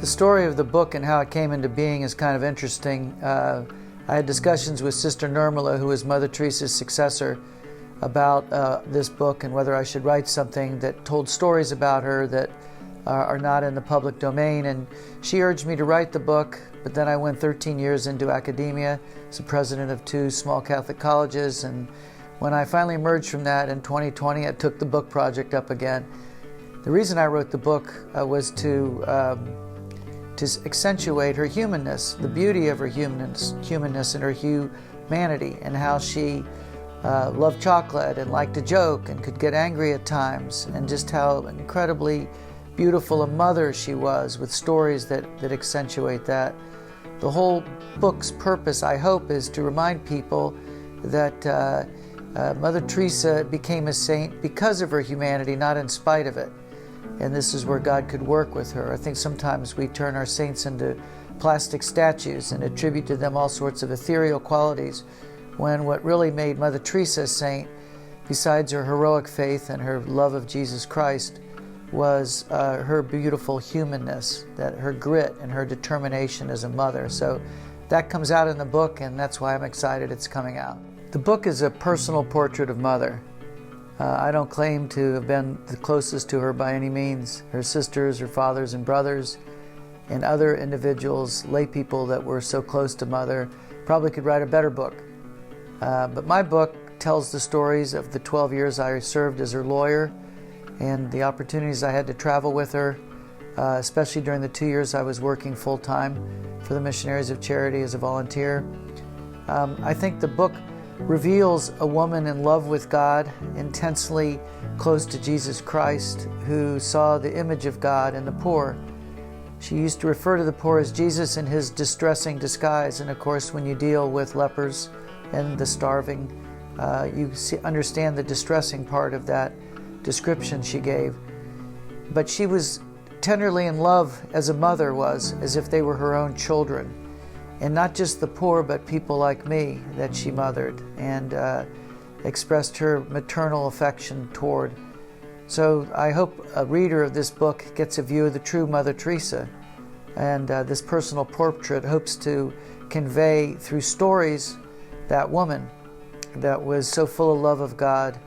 The story of the book and how it came into being is kind of interesting. I had discussions with Sister Nirmala, who was Mother Teresa's successor, about this book and whether I should write something that told stories about her that are not in the public domain. And she urged me to write the book, but then I went 13 years into academia as the president of 2 small Catholic colleges. And when I finally emerged from that in 2020, I took the book project up again. The reason I wrote the book was to accentuate her humanness, the beauty of her humanness and her humanity, and how she loved chocolate and liked to joke and could get angry at times, and just how incredibly beautiful a mother she was, with stories that accentuate that. The whole book's purpose, I hope, is to remind people that Mother Teresa became a saint because of her humanity, not in spite of it. And this is where God could work with her. I think sometimes we turn our saints into plastic statues and attribute to them all sorts of ethereal qualities, when what really made Mother Teresa a saint, besides her heroic faith and her love of Jesus Christ, was her beautiful humanness, that her grit and her determination as a mother. So that comes out in the book, and that's why I'm excited it's coming out. The book is a personal portrait of Mother. I don't claim to have been the closest to her by any means. Her sisters, her fathers and brothers, and other individuals, lay people that were so close to Mother, probably could write a better book. But my book tells the stories of the 12 years I served as her lawyer and the opportunities I had to travel with her, especially during the 2 years I was working full-time for the Missionaries of Charity as a volunteer. I think the book reveals a woman in love with God, intensely close to Jesus Christ, who saw the image of God in the poor. She used to refer to the poor as Jesus in his distressing disguise, and of course when you deal with lepers and the starving, you understand the distressing part of that description she gave. But she was tenderly in love, as a mother was, as if they were her own children. And not just the poor, but people like me that she mothered and expressed her maternal affection toward. So I hope a reader of this book gets a view of the true Mother Teresa. And this personal portrait hopes to convey through stories that woman that was so full of love of God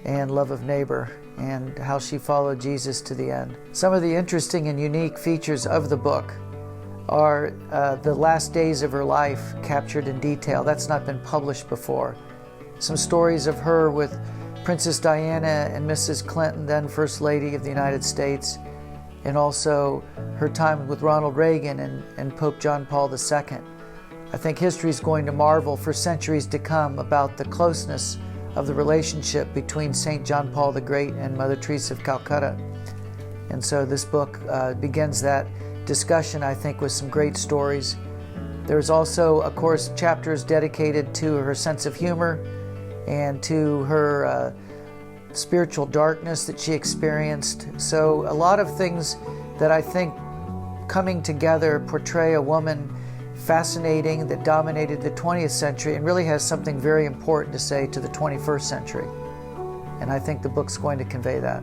and love of neighbor, and how she followed Jesus to the end. Some of the interesting and unique features of the book are the last days of her life captured in detail. That's not been published before. Some stories of her with Princess Diana and Mrs. Clinton, then First Lady of the United States, and also her time with Ronald Reagan and Pope John Paul II. I think history is going to marvel for centuries to come about the closeness of the relationship between St. John Paul the Great and Mother Teresa of Calcutta. And so this book begins that discussion, I think, with some great stories. There's also, of course, chapters dedicated to her sense of humor and to her spiritual darkness that she experienced. So a lot of things that I think coming together portray a woman fascinating that dominated the 20th century and really has something very important to say to the 21st century. And I think the book's going to convey that.